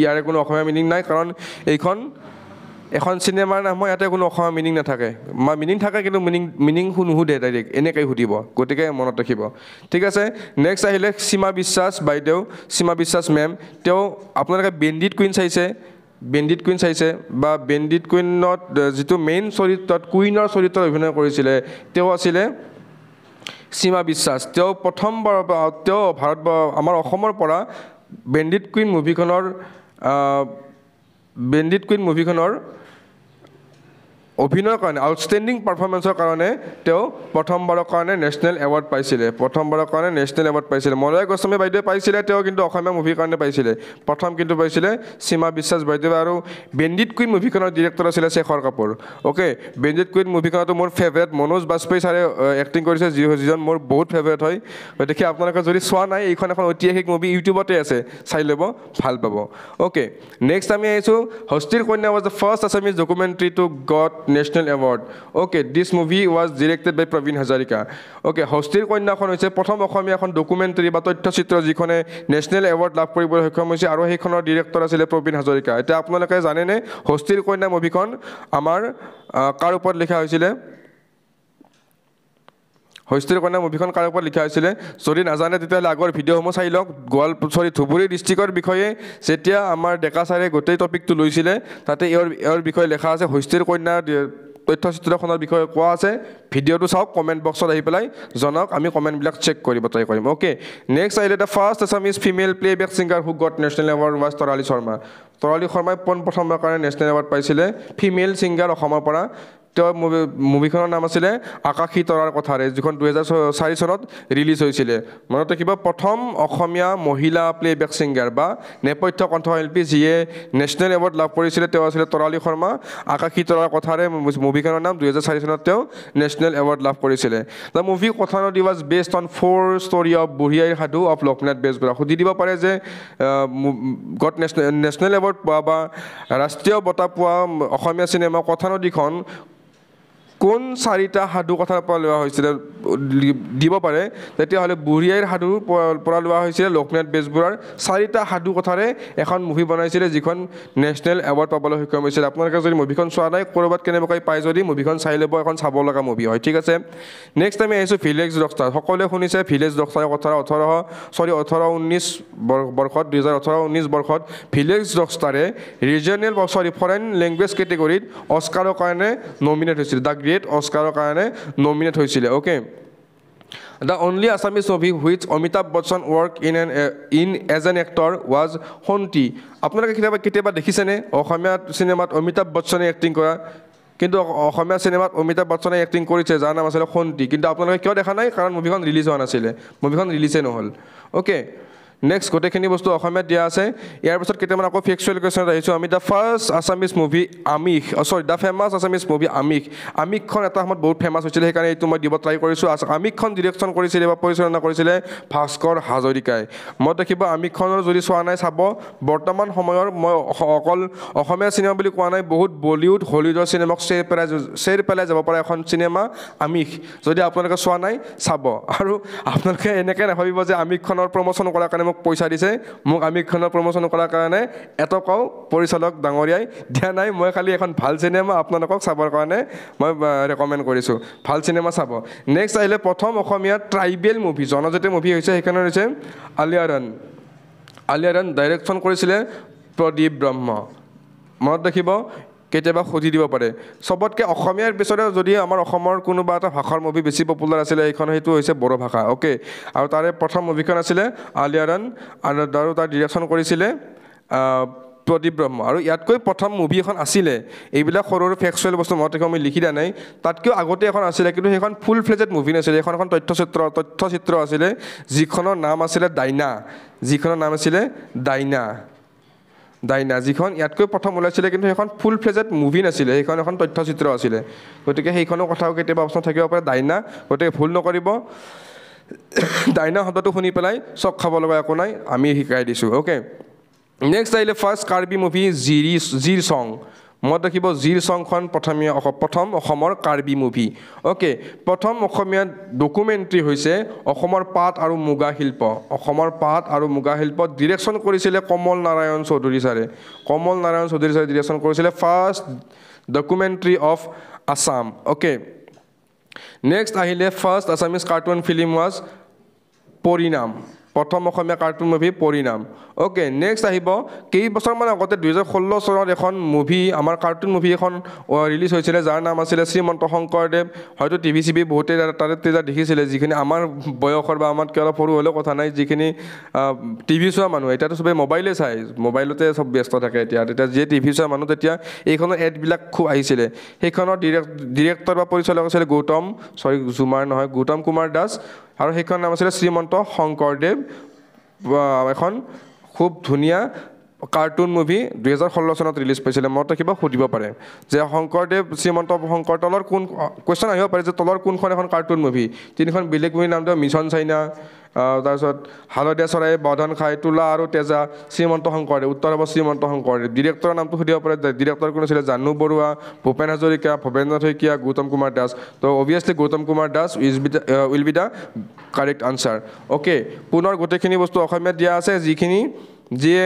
ইয়াৰে কোনো অসমীয়া মিনিং নাই, কাৰণ এখন চিনেমাৰ নাম হয়, ইয়াতে কোনো অসমীয়া মিনিং নাথাকে, মিনিং থাকে কিন্তু মিনিং নুসুধে, ডাইৰেক্ট এনেকৈ সুধিব, গতিকে মনত ৰাখিব। ঠিক আছে, নেক্সট আহিলে সীমা বিশ্বাস বাইদেউ, সীমা বিশ্বাস মেম। তেওঁ আপোনালোকে বেণ্ডিট কুইন চাইছে, বা বেণ্ডিট কুইনত যিটো মেইন চৰিত্ৰত কুইনৰ চৰিত্ৰত অভিনয় কৰিছিলে, তেওঁ আছিলে সীমা বিশ্বাস। তেওঁ প্ৰথমবাৰ আমাৰ অসমৰ পৰা বেণ্ডিট কুইন মুভিখনৰ অভিনয়ৰ কাৰণে আউটষ্টেণ্ডিং পাৰফৰ্মেঞ্চৰ কাৰণে তেওঁ প্ৰথমবাৰৰ কাৰণে নেশ্যনেল এৱাৰ্ড পাইছিলে মলয়া গোস্বামী বাইদেৱে পাইছিলে তেওঁ কিন্তু অসমীয়া মুভিৰ কাৰণে পাইছিলে প্ৰথম কিন্তু পাইছিলে সীমা বিশ্বাস বাইদেৱে আৰু বেণ্ডিট কুইন মুভিখনৰ ডিৰেক্টৰ আছিলে Shekhar Kapur okay bandit Queen মুভিখনতো মোৰ ফেভৰেট মনোজ বাজপেয়ী ছাৰে এক্টিং কৰিছে যিজন মোৰ বহুত ফেভৰেট হয় গতিকে আপোনালোকে যদি চোৱা নাই এইখন এখন ঐতিহাসিক মুভি ইউটিউবতে আছে চাই ল'ব ভাল পাব অ'কে নেক্সট আমি আহিছোঁ Hastir Kanya was the first Assamese documentary to got national award okay this movie was directed by Prabin Hazarika okay Hastir কন্যাখন হৈছে প্ৰথম অসমীয়া এখন ডকুমেণ্টাৰী বা তথ্যচিত্ৰ যিখনে নেশ্যনেল এৱাৰ্ড লাভ কৰিবলৈ সক্ষম হৈছে আৰু সেইখনৰ ডিৰেক্টৰ আছিলে প্ৰবীণ হাজৰিকা এতিয়া আপোনালোকে জানেনে হস্তিৰ কন্যা মুভিখন আমাৰ কাৰ ওপৰত লিখা হৈছিলে হস্তিৰ কন্যা মুভিখন কাৰ ওপৰত লিখা হৈছিলে যদি নাজানে তেতিয়াহ'লে আগৰ ভিডিঅ'সমূহ চাই লওক ধুবুৰী ডিষ্ট্ৰিক্টৰ বিষয়ে যেতিয়া আমাৰ ডেকা ছাৰে গোটেই টপিকটো লৈছিলে তাতে ইয়াৰ বিষয়ে লেখা আছে হস্তিৰ কন্যা তথ্যচিত্ৰখনৰ বিষয়ে কোৱা আছে ভিডিঅ'টো চাওক কমেণ্ট বক্সত আহি পেলাই জনাওক আমি কমেণ্টবিলাক চেক কৰিব ট্ৰাই কৰিম অ'কে নেক্সট আহিলে the first Assamese female playback singer who gut national award was Tarali শৰ্মাই পোনপ্ৰথমবাৰৰ কাৰণে নেশ্যনেল এৱাৰ্ড পাইছিলে ফিমেল ছিংগাৰ অসমৰ পৰা তেওঁ মুভিখনৰ নাম আছিলে আকাশী তৰাৰ কথাৰে যিখন 2004 চনত ৰিলিজ হৈছিলে মনত ৰাখিব প্ৰথম অসমীয়া মহিলা প্লেবেক ছিংগাৰ বা নেপথ্য কণ্ঠশিল্পী যিয়ে নেশ্যনেল এৱাৰ্ড লাভ কৰিছিলে তেওঁ আছিলে তৰালী শৰ্মা আকাশী তৰাৰ কথাৰে মুভিখনৰ নাম 2004 চনত তেওঁ নেশ্যনেল এৱাৰ্ড লাভ কৰিছিলে the movie Kathanadi was based on 4 story of বুঢ়ী আইৰ সাধু অফ লক্ষ্মীনাথ বেজবৰুৱা সুধি দিব পাৰে যে গট নেশ্যনেল এৱাৰ্ড পোৱা বা ৰাষ্ট্ৰীয় বঁটা পোৱা অসমীয়া চিনেমা কথানদীখন কোন 4টা সাধু কথাৰ পৰা লোৱা হৈছিলে দিব পাৰে তেতিয়াহ'লে বুঢ়ী আইৰ সাধুৰ পৰা লোৱা হৈছিলে লক্ষ্মীনাথ বেজবৰুৱাৰ 4টা সাধু কথাৰে এখন মুভি বনাইছিলে যিখন নেশ্যনেল এৱাৰ্ড পাবলৈ সক্ষম হৈছিলে আপোনালোকে যদি মুভিখন চোৱা নাই ক'ৰবাত কেনেবাকৈ পাই যদি মুভিখন চাই ল'ব এখন চাব লগা মুভি হয় ঠিক আছে নেক্সট আমি আহিছোঁ ভিলেজ ৰকষ্টাৰ সকলোৱে শুনিছে ভিলেজ ৰকষ্টাৰৰ কথা 2018-19 বৰ্ষত ভিলেজ ৰকষ্টাৰে ৰিজনেল ফৰেন লেংগুৱেজ কেটেগৰীত অস্কাৰৰ কাৰণে নমিনেট হৈছিল দ্য গ্ৰেট অস্কাৰৰ কাৰণে নমিনেট হৈছিলে okay The only Assamese movie which Amitabh Bachchan worked in as an actor was Honti. আপোনালোকে কেতিয়াবা দেখিছেনে অসমীয়া চিনেমাত অমিতাভ বচ্চনে এক্টিং কৰা কিন্তু অসমীয়া চিনেমাত অমিতাভ বচ্চনে এক্টিং কৰিছে যাৰ নাম আছিলে হন্তি কিন্তু আপোনালোকে কিয় দেখা নাই কাৰণ মুভিখন ৰিলিজ হোৱা নাছিলে মুভিখন ৰিলিজে নহ'ল অ'কে নেক্সট গোটেইখিনি বস্তু অসমীয়াত দিয়া আছে ইয়াৰ পিছত কেইটামান আকৌ ফেক্সুৱেল কুৱেশ্যনত আহিছোঁ আমি the first Assamese movie the famous Assamese movie আমিষখন এটা সময়ত বহুত ফেমাছ হৈছিলে সেইকাৰণে এইটো মই দিব ট্ৰাই কৰিছোঁ আমিষখন ডিৰেকশ্যন কৰিছিলে বা পৰিচালনা কৰিছিলে ভাস্কৰ হাজৰিকাই মই দেখিব আমিষখনৰ যদি চোৱা নাই চাব বৰ্তমান সময়ৰ মই অকল অসমীয়া চিনেমা বুলি কোৱা নাই বহুত বলিউড হলিউডৰ চিনেমাক চেৰ পেলাই যাব পৰা এখন চিনেমা আমিষ যদি আপোনালোকে চোৱা নাই চাব আৰু আপোনালোকে এনেকৈ নাভাবিব যে আমিষখনৰ প্ৰমোশ্যন কৰাৰ কাৰণে মোক পইচা দিছে মোক আমিষখনৰ প্ৰমোশ্যন কৰাৰ কাৰণে এটকাও পৰিচালক ডাঙৰীয়াই দিয়া নাই মই খালি এখন ভাল চিনেমা আপোনালোকক চাবৰ কাৰণে মই ৰেকমেণ্ড কৰিছোঁ ভাল চিনেমা চাব নেক্সট আহিলে প্ৰথম অসমীয়া ট্ৰাইবেল মুভি জনজাতীয় মুভি হৈছে সেইখন হৈছে আলিয়াৰন ডাইৰেকশ্যন কৰিছিলে প্ৰদীপ ব্ৰহ্ম মনত ৰাখিব কেতিয়াবা সুধি দিব পাৰে চবতকৈ অসমীয়াৰ পিছতে যদি আমাৰ অসমৰ কোনোবা এটা ভাষাৰ মুভি বেছি পপুলাৰ আছিলে সেইটো হৈছে বড়ো ভাষা অ'কে আৰু তাৰে প্ৰথম মুভিখন আছিলে আলিয়াৰন আৰু তাৰ ডিৰেকশ্যন কৰিছিলে প্ৰদীপ ব্ৰহ্ম আৰু ইয়াতকৈ প্ৰথম মুভি এখন আছিলে এইবিলাক সৰু সৰু ফেক্সুৱেল বস্তু মনত ৰাখিব মই লিখি দিয়া নাই তাতকৈও আগতে এখন আছিলে কিন্তু সেইখন ফুল ফ্লেজেড মুভি নাছিলে এখন তথ্যচিত্ৰ আছিলে যিখনৰ নাম আছিলে দাইনা যিখন ইয়াতকৈ প্ৰথম ওলাইছিলে কিন্তু সেইখন ফুল ফ্লেজেড মুভি নাছিলে সেইখন এখন তথ্যচিত্ৰ আছিলে গতিকে সেইখনৰ কথাও কেতিয়াবা অপশ্যন থাকিব পাৰে দাইনা গতিকে ভুল নকৰিব দাইনা শব্দটো শুনি পেলাই চক খাব লগা একো নাই আমি শিকাই দিছোঁ অ'কে নেক্সট আহিলে ফাৰ্ষ্ট কাৰ্বি মুভি জিৰ চং মনত ৰাখিব জিৰ চংখন প্ৰথম অসমৰ কাৰ্বি মুভি অ'কে প্ৰথম অসমীয়া ডকুমেণ্টাৰী হৈছে অসমৰ পাট আৰু মুগা শিল্প ডিৰেকশ্যন কৰিছিলে কমল নাৰায়ণ চৌধুৰী ছাৰে ডিৰেকশ্যন কৰিছিলে first documentary of Assam okay next আহিলে first Assamese cartoon film was Parinam প্ৰথম Asomiya cartoon movie Parinam okay next আহিব কেইবছৰমান আগতে 2016 চনত এখন মুভি আমাৰ কাৰ্টুন মুভি এখন ৰিলিজ হৈছিলে যাৰ নাম আছিলে শ্ৰীমন্ত শংকৰদেৱ হয়তো টিভি চিভি বহুতে তাৰে তেজাৰ দেখিছিলে যিখিনি আমাৰ বয়সৰ বা আমাতকৈ অলপ সৰু হ'লেও কথা নাই যিখিনি টিভি চোৱা মানুহ এতিয়াতো চবেই মোবাইলে চাই মোবাইলতে চব ব্যস্ত থাকে তেতিয়া যিয়ে টিভি চোৱা মানুহ তেতিয়া এইখনৰ এডবিলাক খুব আহিছিলে সেইখনৰ ডিৰেক্টৰ বা পৰিচালক আছিলে গৌতম কুমাৰ দাস আৰু সেইখন নাম আছিলে শ্ৰীমন্ত শংকৰদেৱ এখন খুব ধুনীয়া কাৰ্টুন মুভি 2016 চনত ৰিলিজ পাইছিলে মনত ৰাখিব সুধিব পাৰে যে শংকৰদেৱ শ্ৰীমন্ত শংকৰ তলৰ কোন কুৱেশ্যন আহিব পাৰে যে তলৰ কোনখন এখন কাৰ্টুন মুভি তিনিখন বেলেগ মুভিৰ নাম দিয়া মিছন চাইনা তাৰপিছত হালধীয়া চৰাই বধন খাই তোলা আৰু তেজা শ্ৰীমন্ত শংকৰদেৱ উত্তৰ হ'ব শ্ৰীমন্ত শংকৰদেৱ ডিৰেক্টৰৰ নামটো সুধিব পাৰে ডিৰেক্টৰ কোন আছিলে জাহ্নু বৰুৱা ভূপেন হাজৰিকা ভৱেন্দ্ৰ শইকীয়া গৌতম কুমাৰ দাস তো obviously Gautam Kumar Das will be the correct answer okay পুনৰ গোটেইখিনি বস্তু অসমীয়াত দিয়া আছে যিয়ে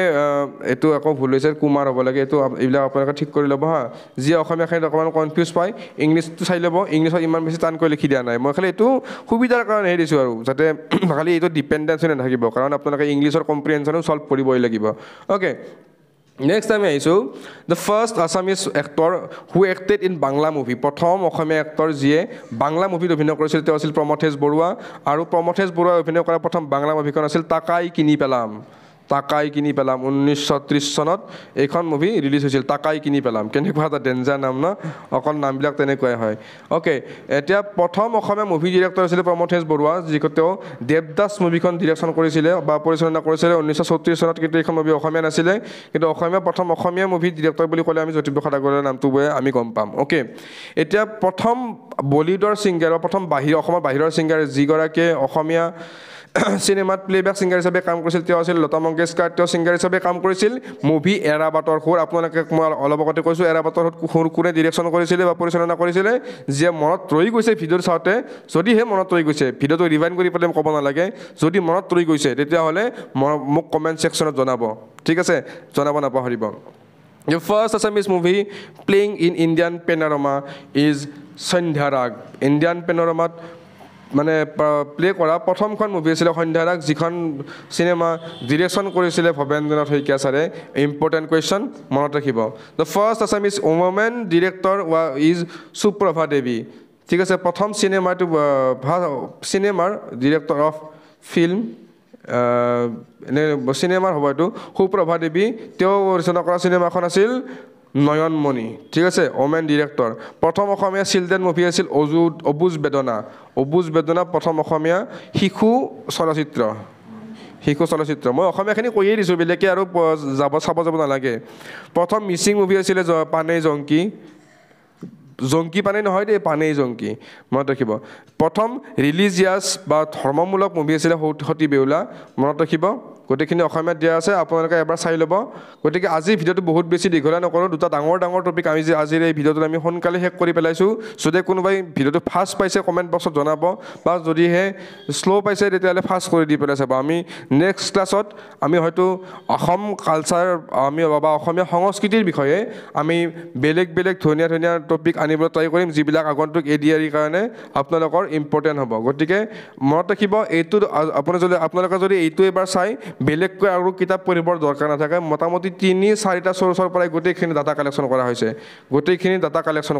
এইটো আকৌ ভুল হৈছে কুমাৰ হ'ব লাগে এইটো এইবিলাক আপোনালোকে ঠিক কৰি ল'ব হা যিয়ে অসমীয়াখিনিত অকণমান কনফিউজ পায় ইংলিছটো চাই ল'ব ইংলিছত ইমান বেছি টানকৈ লিখি দিয়া নাই মই খালি এইটো সুবিধাৰ কাৰণে দিছোঁ আৰু যাতে খালি এইটো ডিপেণ্ডেঞ্চি নাথাকিব কাৰণ আপোনালোকে ইংলিছৰ কম্প্ৰিহেনশ্যনো ছল্ভ কৰিবই লাগিব অ'কে নেক্সট আমি আহিছোঁ the first Assamese actor who acted in Bangla movie প্ৰথম অসমীয়া এক্টৰ যিয়ে বাংলা মুভিত অভিনয় কৰিছিল তেওঁ আছিল প্ৰমথেশ বৰুৱা আৰু প্ৰমথেশ বৰুৱাই অভিনয় কৰা প্ৰথম বাংলা মুভিখন আছিল টাকাই কিনি পেলাম 1930 চনত এইখন মুভি ৰিলিজ হৈছিল টাকাই কিনি পেলাম কেনেকুৱা এটা ডেঞ্জাৰ নাম ন অকল নামবিলাক তেনেকুৱাই হয় অ'কে এতিয়া প্ৰথম অসমীয়া মুভি ডিৰেক্টৰ আছিলে প্ৰমথেশ বৰুৱা যিখন তেওঁ দেৱদাস মুভিখন ডিৰেকশ্যন কৰিছিলে বা পৰিচালনা কৰিছিলে 1934 চনত কিন্তু এইখন মুভি অসমীয়া নাছিলে কিন্তু প্ৰথম অসমীয়া মুভি ডিৰেক্টৰ বুলি ক'লে আমি জ্যোতিপ্ৰসাদ আগৰৱালাৰ নামটো আমি গম পাম অ'কে এতিয়া প্ৰথম বলিউডৰ ছিংগাৰ বা প্ৰথম অসমৰ বাহিৰৰ ছিংগাৰ যিগৰাকীয়ে অসমীয়া চিনেমাত প্লেবেক ছিংগাৰ হিচাপে কাম কৰিছিল তেওঁ আছিল লতা মংগেশকাৰ তেওঁ ছিংগাৰ হিচাপে কাম কৰিছিল মুভি এৰাবাটৰ সুৰ আপোনালোকে মই অলপ আগতে কৈছোঁ এৰাবাটৰ সুৰ কোনে ডিৰেকশ্যন কৰিছিলে বা পৰিচালনা কৰিছিলে যিয়ে মনত ৰৈ গৈছে ভিডিঅ'টো চাওঁতে যদিহে মনত ৰৈ গৈছে ভিডিঅ'টো ৰিভাইণ্ড কৰি পেলাই ক'ব নালাগে যদি মনত ৰৈ গৈছে তেতিয়াহ'লে মোক কমেণ্ট ছেকশ্যনত জনাব ঠিক আছে জনাব নাপাহৰিব The first Assamese movie playing in Indian panorama is Sandhya-Rag. Indian panorama মানে প্লে কৰা প্ৰথমখন মুভি আছিলে সন্ধ্যাৰাগ যিখন চিনেমা ডিৰেকশ্যন কৰিছিলে ভৱেন্দ্ৰনাথ শইকীয়া ছাৰে ইম্পৰ্টেণ্ট কুৱেশ্যন মনত ৰাখিব the first Assamese women director is Suprabha Devi ঠিক আছে প্ৰথম চিনেমাৰ ডিৰেক্টৰ অফ ফিল্ম চিনেমাৰ হ'ব এইটো সুপ্ৰভা দেৱী তেওঁ ৰচনা কৰা চিনেমাখন আছিল নয়নমণি ঠিক আছে ওমেন ডিৰেক্টৰ প্ৰথম অসমীয়া চিলড্ৰেন মুভি আছিল অবুজ বেদনা প্ৰথম অসমীয়া শিশু চলচ্চিত্ৰ মই অসমীয়াখিনি কৈয়ে দিছোঁ বেলেগে আৰু চাব যাব নালাগে প্ৰথম মিচিং মুভি আছিলে পানেই জংকি পানেই নহয় দেই পানেই জংকি মনত ৰাখিব প্ৰথম ৰিলিজিয়াছ বা ধৰ্মমূলক মুভি আছিলে সতী বেউলা মনত ৰাখিব গোটেইখিনি অসমীয়াত দিয়া আছে আপোনালোকে এবাৰ চাই ল'ব গতিকে আজি ভিডিঅ'টো বহুত বেছি দীঘলীয়া নকৰোঁ দুটা ডাঙৰ টপিক আমি আজিৰ এই ভিডিঅ'টোত আমি সোনকালে শেষ কৰি পেলাইছোঁ যদি কোনোবাই ভিডিঅ'টো ফাষ্ট পাইছে কমেণ্ট বক্সত জনাব বা যদিহে শ্ল' পাইছে তেতিয়াহ'লে ফাষ্ট কৰি দি পেলাই চাব আমি নেক্সট ক্লাছত আমি হয়তো অসম কালচাৰ বা অসমীয়া সংস্কৃতিৰ বিষয়ে আমি বেলেগ ধুনীয়া টপিক আনিবলৈ ট্ৰাই কৰিম যিবিলাক আগন্তুক ADRE কাৰণে আপোনালোকৰ ইম্পৰ্টেণ্ট হ'ব গতিকে মনত ৰাখিব এইটো আপোনালোকে যদি এইটো এবাৰ চাই বেলেগকৈ আৰু কিতাপ পঢ়িবৰ দৰকাৰ নাথাকে মোটামুটি 3-4টা চ'ৰ্চৰ পৰাই গোটেইখিনি ডাটা কালেকশ্যন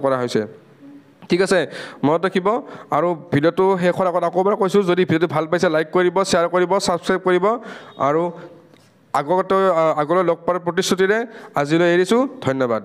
কৰা হৈছে ঠিক আছে মনত ৰাখিব আৰু ভিডিঅ'টো শেষ হোৱাৰ আগত আকৌ এবাৰ কৈছোঁ যদি ভিডিঅ'টো ভাল পাইছে লাইক কৰিব শ্বেয়াৰ কৰিব ছাবস্ক্ৰাইব কৰিব আৰু আগলৈ লগ পোৱাৰ প্ৰতিশ্ৰুতিৰে আজিলৈ এৰিছোঁ ধন্যবাদ